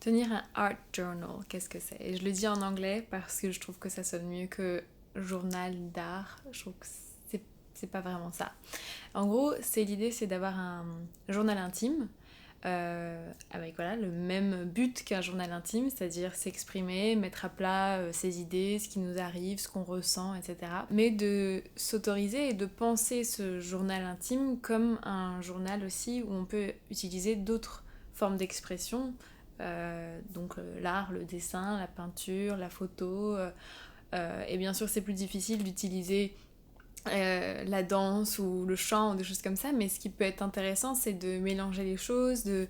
Tenir un art journal, qu'est-ce que c'est? Et je le dis en anglais parce que je trouve que ça sonne mieux que journal d'art. Je trouve que c'est pas vraiment ça. En gros, l'idée, c'est d'avoir un journal intime avec voilà, le même but qu'un journal intime, c'est-à-dire s'exprimer, mettre à plat ses idées, ce qui nous arrive, ce qu'on ressent, etc. Mais de s'autoriser et de penser ce journal intime comme un journal aussi où on peut utiliser d'autres formes d'expression, donc l'art, le dessin, la peinture, la photo, et bien sûr c'est plus difficile d'utiliser la danse ou le chant ou des choses comme ça, mais ce qui peut être intéressant, c'est de mélanger les choses, de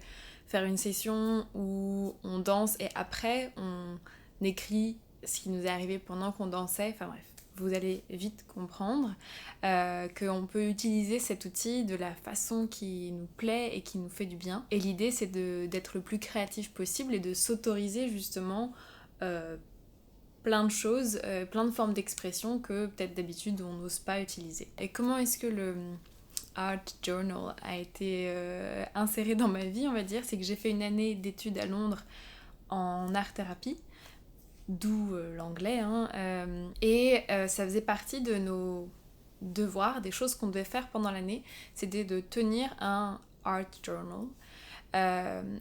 faire une session où on danse et après on écrit ce qui nous est arrivé pendant qu'on dansait, enfin bref. Vous allez vite comprendre qu'on peut utiliser cet outil de la façon qui nous plaît et qui nous fait du bien. Et l'idée, c'est d'être le plus créatif possible et de s'autoriser justement euh, plein de choses, plein de formes d'expression que peut-être d'habitude on n'ose pas utiliser. Et comment est-ce que le Art Journal a été inséré dans ma vie, on va dire, c'est que j'ai fait une année d'études à Londres en art-thérapie, d'où l'anglais, hein, et ça faisait partie de nos devoirs, des choses qu'on devait faire pendant l'année, c'était de tenir un art journal.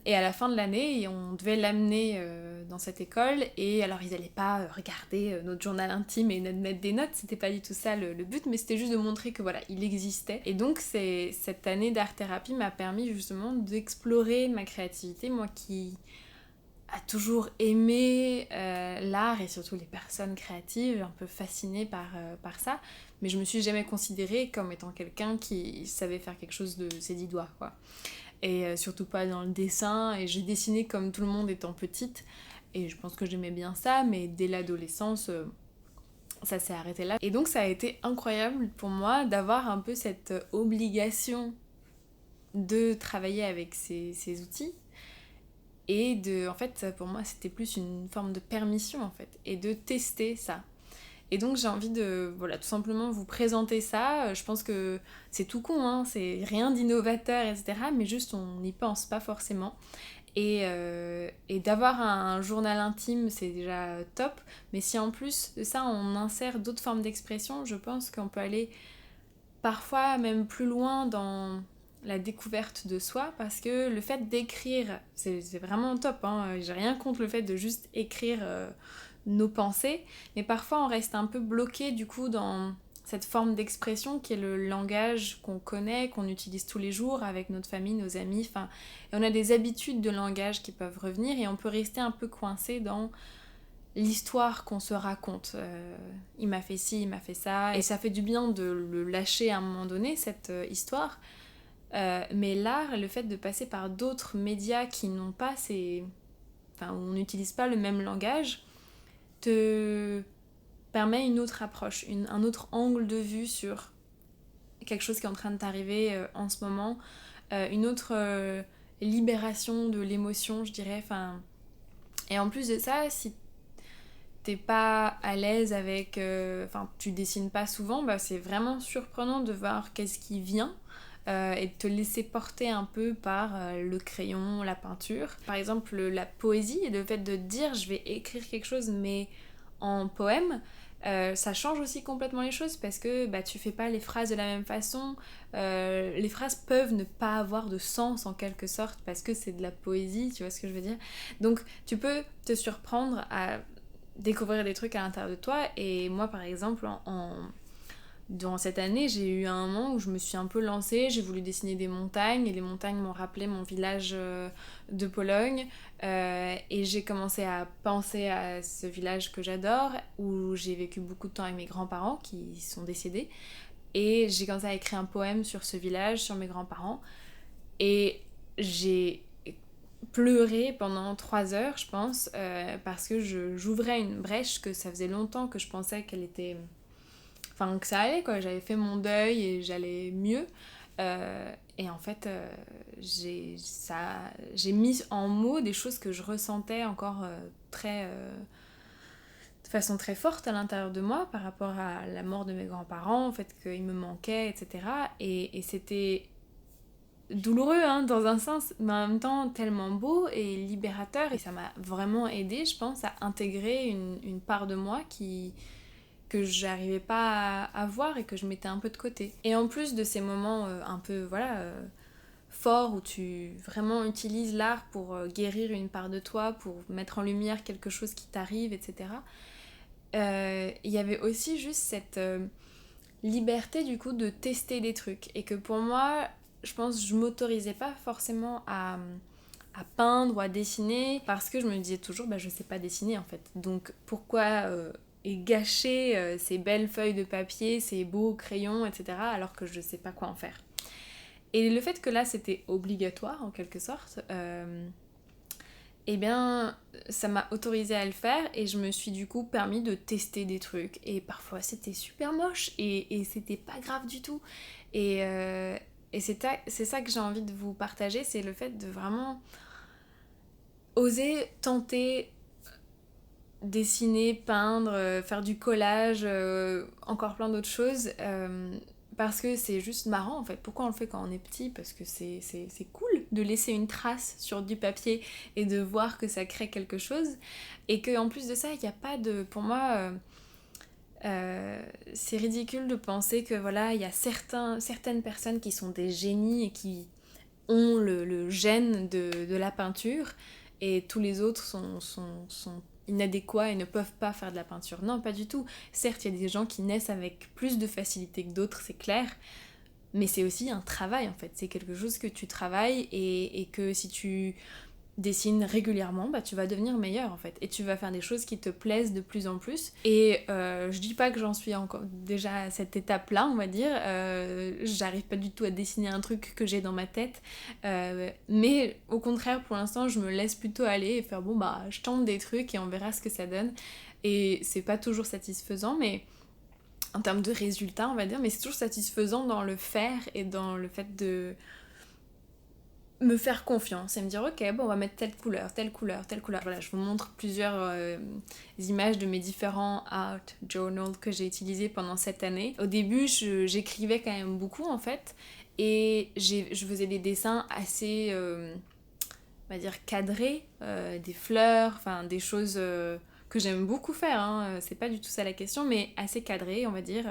Et à la fin de l'année, on devait l'amener dans cette école. Et alors, ils n'allaient pas regarder notre journal intime et mettre des notes. C'était pas du tout ça le but, mais c'était juste de montrer que voilà, il existait. Et donc, cette année d'art-thérapie m'a permis justement d'explorer ma créativité. Moi qui a toujours aimé l'art et surtout les personnes créatives, un peu fascinée par ça. Mais je me suis jamais considérée comme étant quelqu'un qui savait faire quelque chose de ses 10 doigts, quoi. Et surtout pas dans le dessin. Et j'ai dessiné comme tout le monde étant petite. Et je pense que j'aimais bien ça, mais dès l'adolescence, ça s'est arrêté là. Et donc ça a été incroyable pour moi d'avoir un peu cette obligation de travailler avec ces outils. Et en fait, pour moi, c'était plus une forme de permission, en fait. Et de tester ça. Et donc j'ai envie de, voilà, tout simplement vous présenter ça. Je pense que c'est tout con, hein, c'est rien d'innovateur, etc. Mais juste on n'y pense pas forcément. Et d'avoir un journal intime, c'est déjà top. Mais si en plus de ça, on insère d'autres formes d'expression, je pense qu'on peut aller parfois même plus loin dans la découverte de soi, parce que le fait d'écrire, c'est vraiment top, hein. J'ai rien contre le fait de juste écrire nos pensées, mais parfois on reste un peu bloqué du coup dans cette forme d'expression qui est le langage qu'on connaît, qu'on utilise tous les jours avec notre famille, nos amis, enfin, et on a des habitudes de langage qui peuvent revenir et on peut rester un peu coincé dans l'histoire qu'on se raconte. Il m'a fait ci, il m'a fait ça, et ça fait du bien de le lâcher à un moment donné, cette histoire. Mais l'art, le fait de passer par d'autres médias qui n'ont pas ces... Enfin, où on n'utilise pas le même langage, te permet une autre approche, un autre angle de vue sur quelque chose qui est en train de t'arriver en ce moment, une autre libération de l'émotion, je dirais. Enfin, et en plus de ça, si t'es pas à l'aise avec... Enfin, tu dessines pas souvent, bah, c'est vraiment surprenant de voir qu'est-ce qui vient. Et de te laisser porter un peu par le crayon, la peinture. Par exemple, la poésie et le fait de dire je vais écrire quelque chose mais en poème, ça change aussi complètement les choses parce que bah, tu fais pas les phrases de la même façon. Les phrases peuvent ne pas avoir de sens en quelque sorte parce que c'est de la poésie, tu vois ce que je veux dire. Donc tu peux te surprendre à découvrir des trucs à l'intérieur de toi. Et moi par exemple, durant cette année, j'ai eu un moment où je me suis un peu lancée, j'ai voulu dessiner des montagnes et les montagnes m'ont rappelé mon village de Pologne et j'ai commencé à penser à ce village que j'adore où j'ai vécu beaucoup de temps avec mes grands-parents qui sont décédés et j'ai commencé à écrire un poème sur ce village, sur mes grands-parents et j'ai pleuré pendant 3 heures je pense parce que j'ouvrais une brèche que ça faisait longtemps que je pensais qu'elle était... Enfin, que ça allait, quoi. J'avais fait mon deuil et j'allais mieux. Et en fait, j'ai mis en mots des choses que je ressentais encore de façon très forte à l'intérieur de moi par rapport à la mort de mes grands-parents, au fait qu'ils me manquaient, etc. Et c'était douloureux hein, dans un sens, mais en même temps tellement beau et libérateur. Et ça m'a vraiment aidé, je pense, à intégrer une part de moi que j'arrivais pas à voir et que je mettais un peu de côté. Et en plus de ces moments un peu, forts où tu vraiment utilises l'art pour guérir une part de toi, pour mettre en lumière quelque chose qui t'arrive, etc. Il y avait aussi juste cette liberté du coup de tester des trucs. Et que pour moi, je pense, je m'autorisais pas forcément à peindre ou à dessiner parce que je me disais toujours, je sais pas dessiner en fait. Donc pourquoi et gâcher ces belles feuilles de papier, ces beaux crayons, etc. alors que je sais pas quoi en faire. Et le fait que là c'était obligatoire en quelque sorte, eh bien ça m'a autorisée à le faire et je me suis du coup permis de tester des trucs. Et parfois c'était super moche et c'était pas grave du tout. Et c'est ça que j'ai envie de vous partager, c'est le fait de vraiment oser tenter dessiner, peindre, faire du collage, encore plein d'autres choses. Parce que c'est juste marrant en fait. Pourquoi on le fait quand on est petit? Parce que c'est cool de laisser une trace sur du papier et de voir que ça crée quelque chose. Et qu'en plus de ça, il n'y a pas de... Pour moi, c'est ridicule de penser que voilà, il y a certaines personnes qui sont des génies et qui ont le gène de la peinture et tous les autres sont inadéquats et ne peuvent pas faire de la peinture. Non, pas du tout. Certes, il y a des gens qui naissent avec plus de facilité que d'autres, c'est clair, mais c'est aussi un travail en fait. C'est quelque chose que tu travailles et que si tu dessines régulièrement, tu vas devenir meilleur en fait. Et tu vas faire des choses qui te plaisent de plus en plus. Et je dis pas que j'en suis encore déjà à cette étape-là, on va dire. J'arrive pas du tout à dessiner un truc que j'ai dans ma tête. Mais au contraire, pour l'instant, je me laisse plutôt aller et faire je tente des trucs et on verra ce que ça donne. Et c'est pas toujours satisfaisant, mais en termes de résultats, on va dire, mais c'est toujours satisfaisant dans le faire et dans le fait de me faire confiance et me dire ok on va mettre telle couleur, telle couleur, telle couleur. Voilà, je vous montre plusieurs images de mes différents art journals que j'ai utilisés pendant cette année. Au début j'écrivais quand même beaucoup en fait et je faisais des dessins assez on va dire cadrés, des fleurs, enfin des choses que j'aime beaucoup faire, hein. C'est pas du tout ça la question, mais assez cadrées on va dire.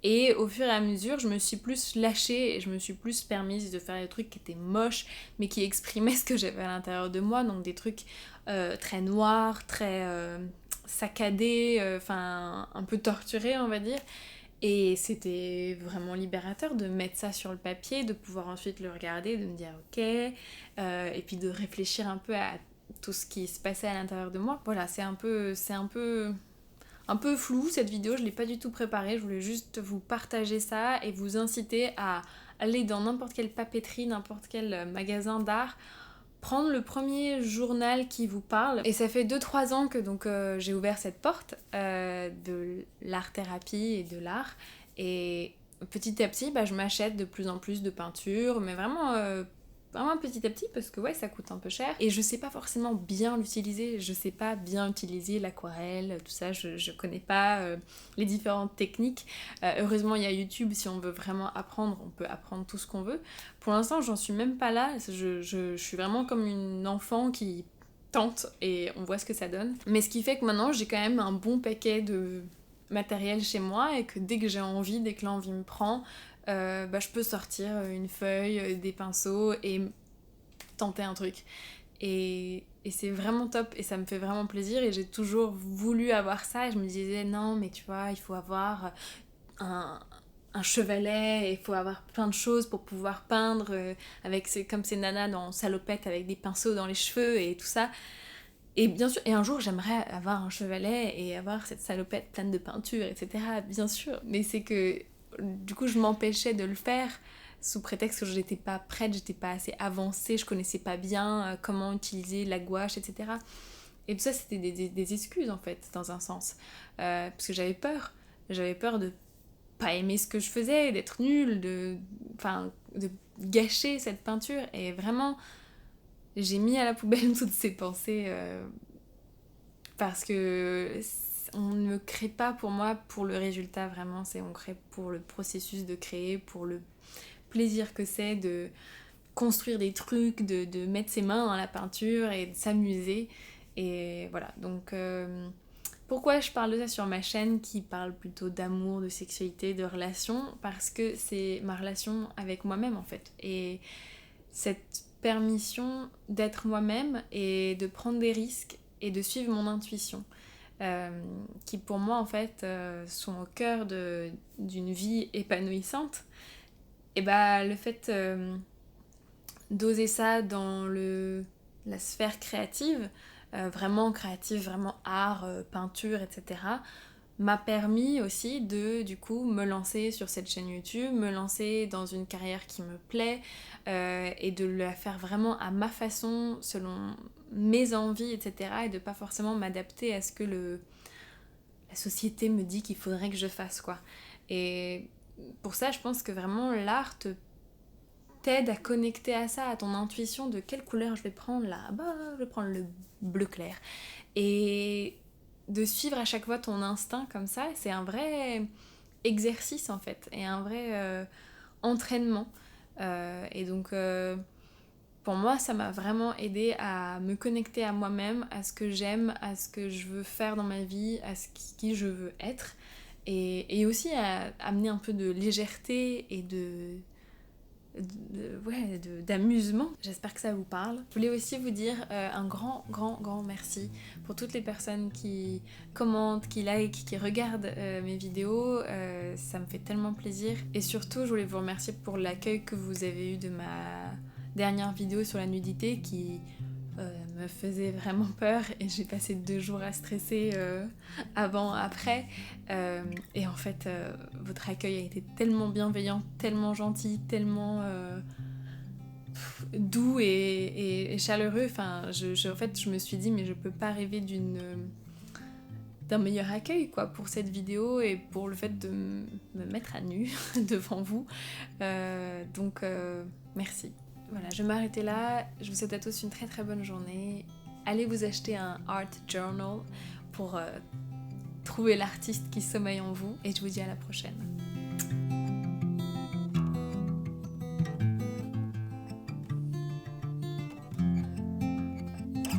Et au fur et à mesure, je me suis plus lâchée et je me suis plus permise de faire des trucs qui étaient moches, mais qui exprimaient ce que j'avais à l'intérieur de moi. Donc des trucs très noirs, très saccadés, un peu torturés, on va dire. Et c'était vraiment libérateur de mettre ça sur le papier, de pouvoir ensuite le regarder, de me dire ok, et puis de réfléchir un peu à tout ce qui se passait à l'intérieur de moi. Voilà, c'est un peu flou cette vidéo, je l'ai pas du tout préparée, je voulais juste vous partager ça et vous inciter à aller dans n'importe quelle papeterie, n'importe quel magasin d'art, prendre le premier journal qui vous parle. Et ça fait 2-3 ans que j'ai ouvert cette porte de l'art-thérapie et de l'art. Et petit à petit, je m'achète de plus en plus de peintures, mais vraiment petit à petit parce que ça coûte un peu cher et je sais pas forcément bien l'utiliser, je sais pas bien utiliser l'aquarelle, tout ça, je connais pas les différentes techniques. Heureusement il y a YouTube, si on veut vraiment apprendre, on peut apprendre tout ce qu'on veut. Pour l'instant j'en suis même pas là, je suis vraiment comme une enfant qui tente et on voit ce que ça donne. Mais ce qui fait que maintenant j'ai quand même un bon paquet de matériel chez moi et que dès que j'ai envie, dès que l'envie me prend, je peux sortir une feuille, des pinceaux et tenter un truc. Et c'est vraiment top et ça me fait vraiment plaisir et j'ai toujours voulu avoir ça et je me disais non mais tu vois il faut avoir un chevalet, il faut avoir plein de choses pour pouvoir peindre comme ces nanas dans Salopette avec des pinceaux dans les cheveux et tout ça. Et bien sûr, et un jour j'aimerais avoir un chevalet et avoir cette salopette pleine de peinture, etc. Bien sûr, mais c'est que du coup je m'empêchais de le faire sous prétexte que j'étais pas prête, j'étais pas assez avancée, je connaissais pas bien comment utiliser la gouache, etc. Et tout ça c'était des excuses en fait, dans un sens. Parce que j'avais peur de pas aimer ce que je faisais, d'être nulle, de gâcher cette peinture. Et vraiment, j'ai mis à la poubelle toutes ces pensées parce que on ne crée pas pour moi pour le résultat vraiment, on crée pour le processus de créer, pour le plaisir que c'est construire des trucs, de mettre ses mains dans la peinture et de s'amuser. Et voilà, donc pourquoi je parle de ça sur ma chaîne qui parle plutôt d'amour, de sexualité, de relations? Parce que c'est ma relation avec moi-même en fait. Et cette permission d'être moi-même et de prendre des risques et de suivre mon intuition. Qui pour moi en fait sont au cœur d'une vie épanouissante. Et bah le fait d'oser ça dans la sphère créative, vraiment créative, vraiment art, peinture, etc., m'a permis aussi de du coup me lancer sur cette chaîne YouTube, me lancer dans une carrière qui me plaît et de la faire vraiment à ma façon, selon mes envies, etc. et de pas forcément m'adapter à ce que la société me dit qu'il faudrait que je fasse, quoi. Et pour ça, je pense que vraiment l'art t'aide à connecter à ça, à ton intuition de quelle couleur je vais prendre là. Bah, je vais prendre le bleu clair. Et de suivre à chaque fois ton instinct comme ça, c'est un vrai exercice en fait, et un vrai entraînement. Et donc pour moi, ça m'a vraiment aidé à me connecter à moi-même, à ce que j'aime, à ce que je veux faire dans ma vie, à qui je veux être, et aussi à amener un peu de légèreté et d'amusement. J'espère que ça vous parle. Je voulais aussi vous dire un grand merci pour toutes les personnes qui commentent, qui likent, qui regardent mes vidéos. Ça me fait tellement plaisir. Et surtout, je voulais vous remercier pour l'accueil que vous avez eu de ma dernière vidéo sur la nudité qui me faisait vraiment peur, et j'ai passé 2 jours à stresser avant, après, et en fait votre accueil a été tellement bienveillant, tellement gentil, tellement doux et chaleureux. Enfin, en fait, je me suis dit mais je peux pas rêver d'un meilleur accueil, quoi, pour cette vidéo et pour le fait de me mettre à nu devant vous. Donc merci. Voilà, je vais m'arrêter là. Je vous souhaite à tous une très très bonne journée. Allez vous acheter un art journal pour trouver l'artiste qui sommeille en vous. Et je vous dis à la prochaine.